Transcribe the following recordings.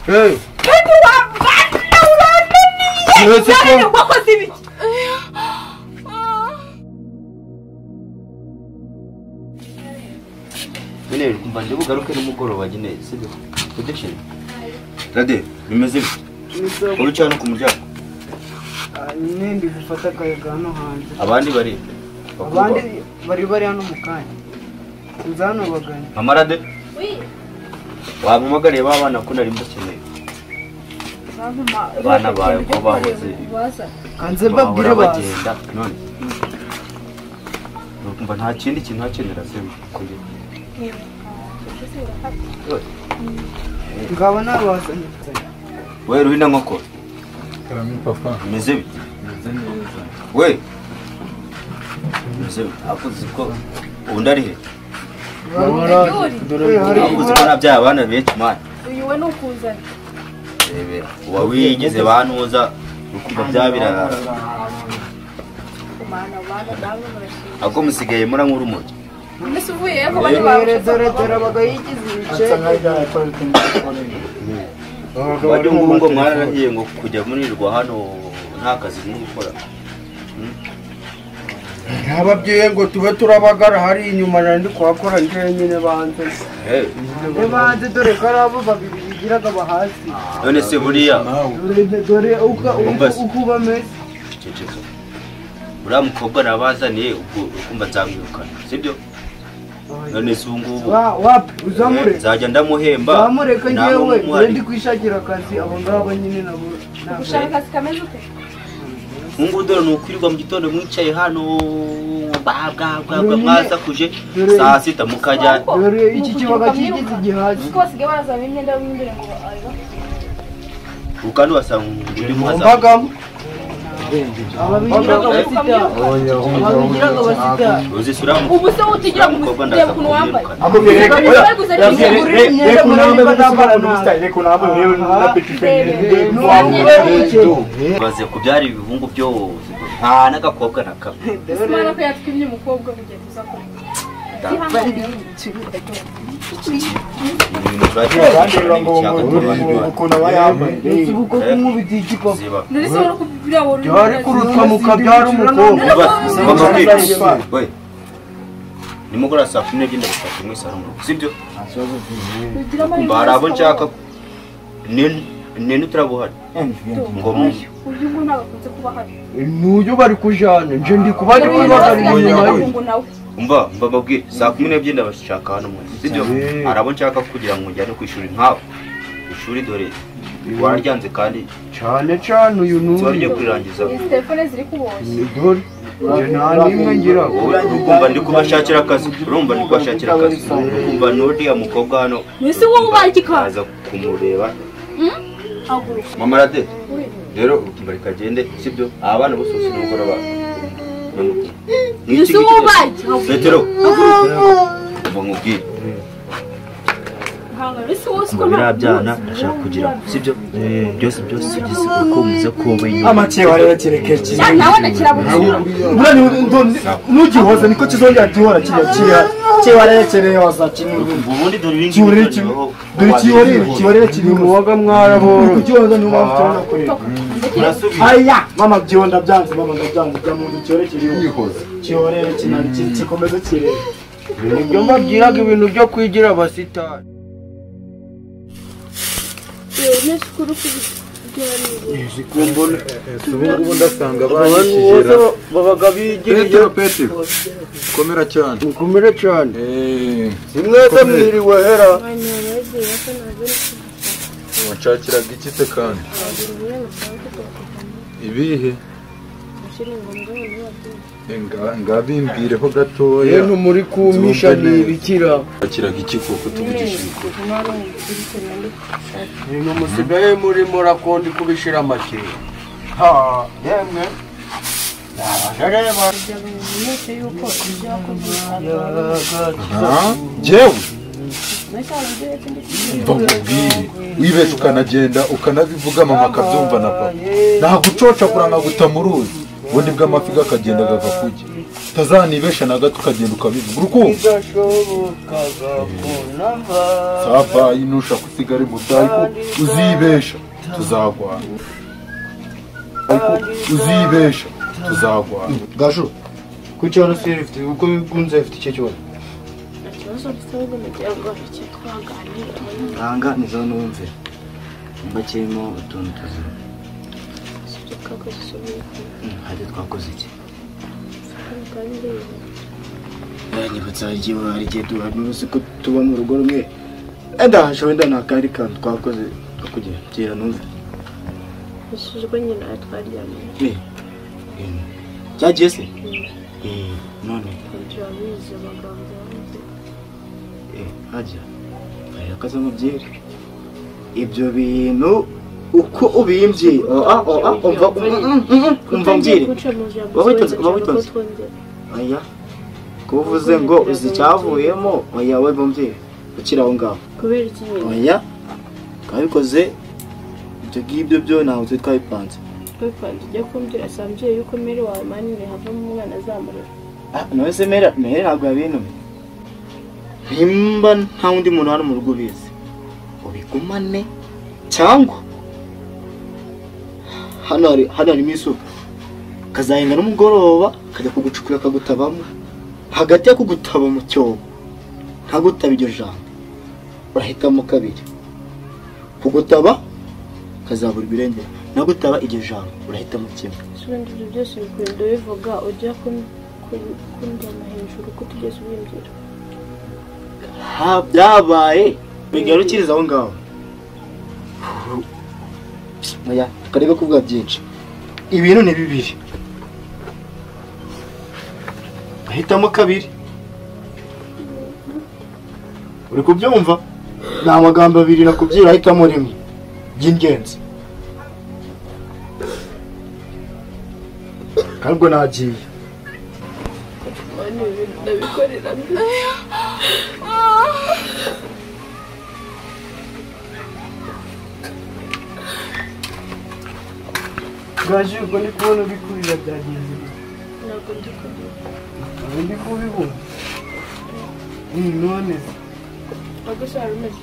Hey. Kandi wabana urananiye. Cyane wakoze ibiki? Bene kumva ndibugaruke n'umugoroba nyine sibyo. Prediction. Rade bimeze bite? Uri cyane ku muryango. Nindi gufata akayaga hano hanze. Abandi bari hano mu kanya. Nzano baganye. Mama Rade. Oui. Wamumagariye babana ko nari mbakeneye. Bana bayo ko bahoze. Kanze babwire bagenda none. Nukumva nta kindi kintu hakenera se kuye. Ngaba nabazanye. We ruhina nkoko. Karami papa. Meze bite? We. Meze akuzi ko undari he? Akuzi ko nabya abana benshi mwana. Uyu we no kuzana. Rebe uwa wigize banuza ukumva byabirara. Kumana bana barashimye. Ako musigaye mura nk'urumogi. Mbese uvuye aho bari bawe. Dore bagayigize ibice. Wajya ngo mwararahiye ngo kujya murirwa hano nta kazi muri gukora. Nababwiye ngo tube turabagara hari inyuma nandi kwakora nje nyine banze. Banze dore karabo babiri bigiraga bahasi. None se buriya dore uko bameze. Ceceka. Uriya mukobwa nabazaniye ukumva nzamwirukana sibyo? None se ubungubu wapi uzamure nzajya ndamuhemba zamureka ngewe ndi kwishakira akazi abo ngabo nyine nabo ushaka akazi kameze ute? Mungu dore nukwirirwa mu gitondo mwicaye hano mwaza kuje saa sita mukajya dore iki kibaga kigize igihazi ko basigaye barazana imyenda w'imbere ngo ariba ukandi wasanga uri muhaza mbagamo ababigiraga basita uzisura ubu se utigira mu kuntu wambaye baze kubyara ibihungu byose nta n'agakobwa na kamwe Simana ko yatwimye umukobwa mugiye tuza ko nimugora saa 10 n'ebyiri ndabifata muri salon sibyo barabo nshaka nene turabuhari ngo mushyo uyu nagakunze kuba hari nuyo bari kujana nje ndi kubari kwibagara inyuma umva mbababwiye saa 10 n'ebyiri ndabashaka hano muri sibyo arabo nshaka kugira ngo njyane ku ishuri nkawe ishuri dore waryanze kandi cyane uyu nuyu zorye kwirangiza telefone ziri kuboshye dore nta nimwe ngira urumva ndi kubashakira akazi urumva ndi kubashakira akazi urumva n'uriya mukobwa hano nisi wowe ubakika aza kumureba Mama Rade rero urumva rikagende sibyo abana bose sinugora ba nisi wowe ubakika Petero ngo nkubwire birabyana ndashaka kugira sibyo byose ugize uko muze kuba amaciye warera kirekeke nabona kirabuze nugihoza niko kizongera gihora cye warekereye wasakina ubundi dore ibingi dore kiyorere kiri mu waga mwaraboro kugihoza ni mpamvu tubona kuri aya mama byonda byanze mama ndabyanze bya muntu kiyorere kiri yihoza kiyorere kinari kikomeze kirere nibyo mbabwiraga ibintu byo kwigira abasitari neshukuru kubikumbona ubu ndasanga banyishijera babaga bigiriye Petero komera cyane ukomere cyane simwese mwiriwe hera wacakiraga iki se kandi ibihe ngabimbireho gatoya yenu muri kumisha ni ibikira akiraga iki koko tuvugisha ibikora ibintu musigaye muri murakondi kubishira make yemwe jewe wibesha ukanagenda ukanabivuga mama akabyumva na papa nagucocagura nkaguta mu ruzi ubundi bw'amafi gakagenda gava kujya utazanibesha na gato ukagenda ukabivuga urukumva sava inusha kusigara muto ariko uzibesha tuzagwana ariko uzibesha tuzagwana Gasho kuki hano sirifite uko bigunze ifite icyo kibazo ikibazo mfite ahubwo nagira ngo icyo twaganira ntanganiza numve mba kirimo utuntu tuzima sibyo twakoze isubira hari twakoze iki kandi nibutsa igihe duhanuze ko tuba mu rugo rumwe edasha wenda nakari kantu twakoze kugira gira numve bishyizwe nyine twaryamye cyagiye se none ibyo wabizi amagambo yanjye hajya ayakaza mubyere ibyo bintu uko ubimbye umva mbwire wabitonze aya kuvuze ngo uzi cyavuyemo oya we mbwire ukiri aho ngaho kubera iki nyine oya twabikoze ibyo ngibyo byo ntawe twabipanze ujya kumbwira sambye yuko mere wawe manini havamo umwana azamurera nawe se mere ntabwo yabintume nimba nta wundi muntu hano mu rugo ubizi ubigumane cyangwa hano harimo isuku kazahinga n'umugoroba kajya kugucukura kagutabamo hagati yo kugutaba mu cyobo ntagutaba iryo jambo urahitamo kabiri kugutaba kazabura ibirengera nagutaba iryo jambo urahitamo kimwe ibindi ibyo byose bikunda bivuga ujya kunjyana hejuru ko tugeze ubimbwira byabaye bigarukiriza aho ngaho oya tukareka kuvuga byinshi ibintu ni bibiri ahitamo kabiri uri kubyumva ni amagambo abiri nakubwira ahitamo rimwe by'ingenzi kandi ubwo nagiye ndabikorera gaje ubwo ndi kubona ubikurira byagenze ntabwo ndi kubibona ndi kubibona none se ntabwo se wari umeze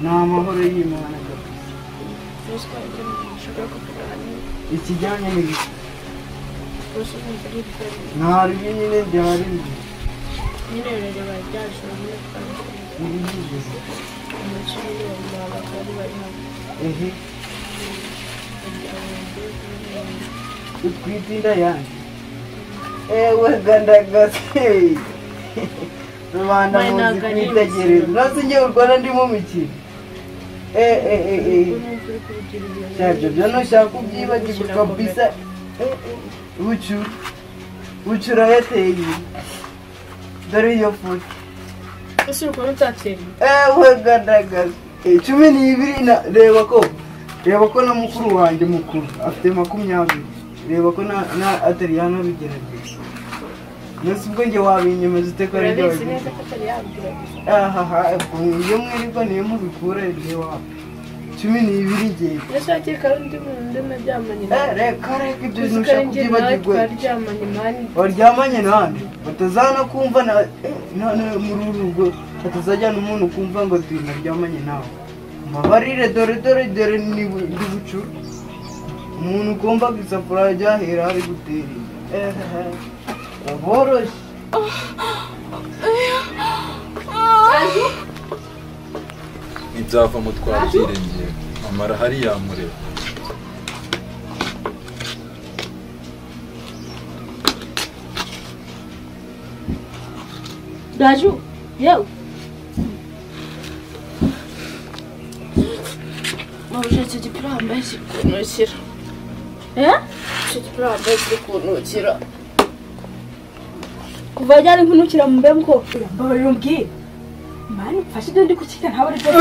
ni amahoro y'Imana kabisa ruswa ibyo ushobora kutuganira ikijyanye n'ibiki rwose numva ari ibitari ntari nyine byari nyine birareba byaje nyine ibigize umunsi w'ibirori baba bari bari hamwe ehe utwite inda yanjye ewe gandagase rubanda muzi kwitegereza nose njye u Rwanda ndi mu mikino cyabyo byo ntushaka kubyibagirwa kabisa bucura yateye dore iyo foto ese urukundo utateye ewe gandagase 12 reba ko na mukuru wanjye mukuru afite 20 reba ko na atari yanabigerageje nose ubwo njye wabinyemeza uteko ari byo neza ko atari yabigerageje iyo mwirirwa niyo mubikura rero wapi 12 gihe ese akeka undi muntu ndeme byamanye reka ibyo ntushaka kubyibagirwa twaryamanye mani waryamanye nande batazana kumva none muri urugo batazajyana umuntu kumva ngo tunaryamanye nawe mabarire dore ni bucu umuntu ugomba gusafura ajyahera ari gutera aboroshye ntibyavamo twabyirengera amara hari yamureba Raju yewe mabuje icyo gipira wambaye kiri kuntukira icyo gipira wambaye kiri kuntukira kuva ryari nkuntukira mu mbembe ko mbabarira umbwire mani mfashe ibyo ndi kukita ntabwo ari byo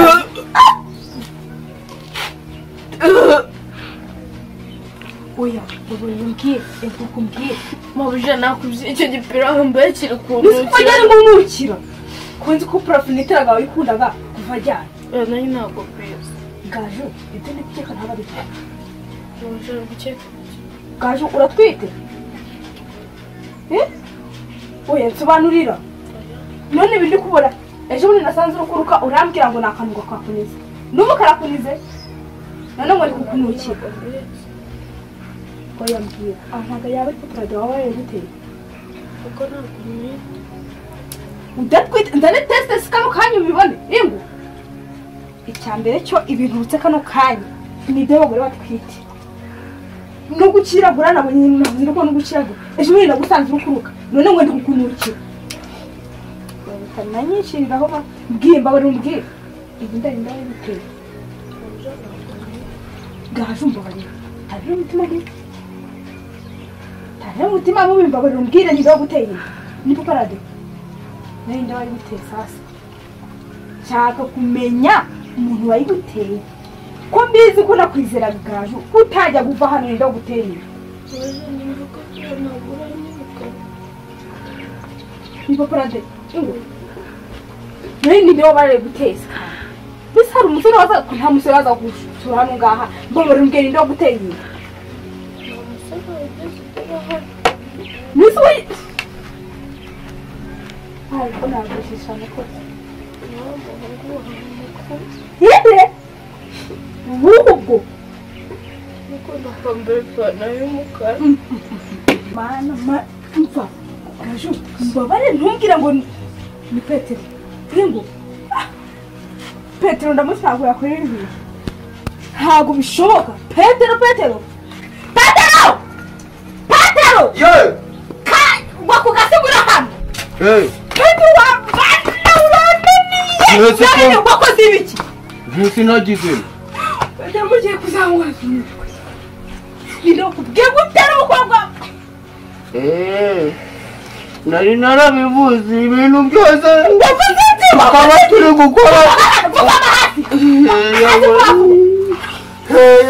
oya mbabarira umbwire ekuka umbwire mabuje nakubye icyo gipira wambaye kiri kuntukira kuva ryari nkuntukira kunzi ko purafinitiraga wayikundaga kuva ryari nayo ntabwo kwiza Gaju, ibyo ndi gukeka ntabwo ari byo. Gaju, uratwite? oya nsobanurira none ibindi kubura ejo bundi nasanze urukuruka urambwira ngo nakantu gakakunize n'ubu karakunize none ngo ari kukunukira oya mbwira ntabwo yaba ari kuturage wawe yaguteye kuko ntabwo umwita udatwite ndane teste sikano kanya ubibone ingo icyambere cyo ibintu urutse kano kanya ni ibyo abagore batwite no gukiragura nabo nyine ko no gukiragura ejo bundi nagusanze urukuruka none ngo ndi kukunukira nanyishiriraho mbwimba bari umbwira ibi ndarinda biteye gaje umbabarira hari umutima mubi hari umutima mubi mbabarira umbwire niba guteye ni paparade narinda bari guteye sasa nshaka kumenya umuntu wari guteye ko mbizi ko nakwizera gaje utajya guva hano ninda guteye ni paparade nini niyo bare guteza bisa hari umusore waza nta musore waza gusura hano ngaha mbabara mbwira ndo guteye niswe ai kona gushisha nako yebe wugo niko ndapambeka nayo mukara mana mfa kaju mbabare ntumbwira ngo ni Petero Ringo Petero ndamusanga yakorera ibintu ntabwo bishoboka Petero Ye! wakugasigura hano Petero Mwese ko wakoze ibiki Mwese nagize ndamugiye kuzangwa ndakubwiye gutera umukobwa nari narabivuze ibintu byose wakoze iki akaba turi gukora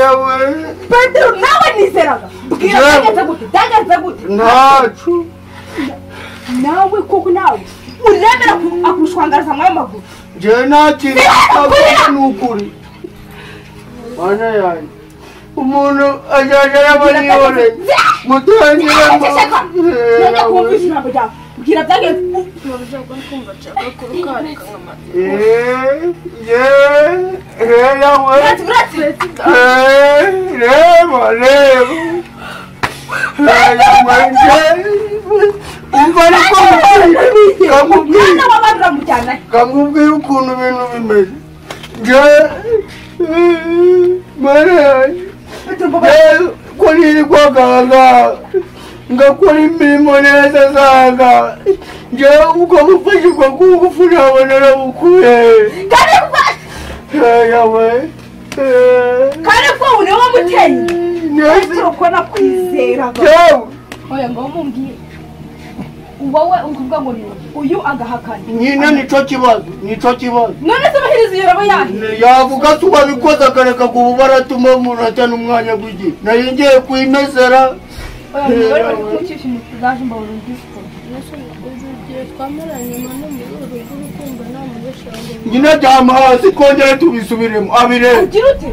yawe Petero nawe nizeraga bwira byageze gute ntacu nawe koko nawe uremera akushwangaraza mu maguru je nakiri n'ukuri mana yanjye umuntu ajaje y'abaniyore mutangire najya kumvise ijambo ryawe bwira byageze ntabwo kumva nshaka kurukarika nk'amata kamubwire ukuntu ibintu bimeze ko niri kwaganga ngakora imirimo neza zanga njyewe uko mufashe uko ngufu nabona nabukuye yawe kandi ko ubu niwe wamuteye neza uko nakwizeraga oya ngo mumbwire wowe ukuvuga ngo ni uyu agahakana nyine nico kibazo none se bahiriza iyo rabo yahe yavuga se wabikoze akareka kuba baratuma umuntu atana umwanya gw'igi nari ngiye kuyimezera oya mubare bari kumucisha imiti zaje mbabura ndisiko igihe twamaranye mano muri uru rw'urukundo nta mugeshango nyine ryama hasi kongera tubisubiremo abirebe ugira ute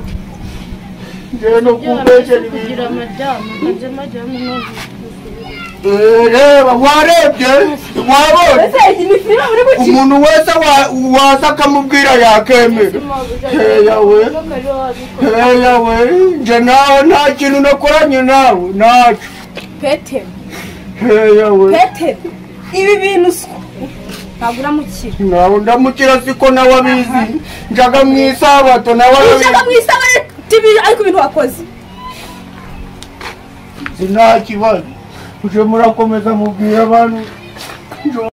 njyewe no kumbeshe kugira amajyamo nkajya amajyamo no reba warebye wabonye ese iyi ni filime muri guki umuntu wese waza akamubwira yakemera yawe nje nawe nta kintu nakoranye nawe ntaco Petero ibi bintu ntabwo uramukira nawe ndamukira siko nawe abizi njaga mu isabato nawe abizi njaga mu isabato ariko ibintu wakoze nta kibazo uje murakomeza mubwira abantu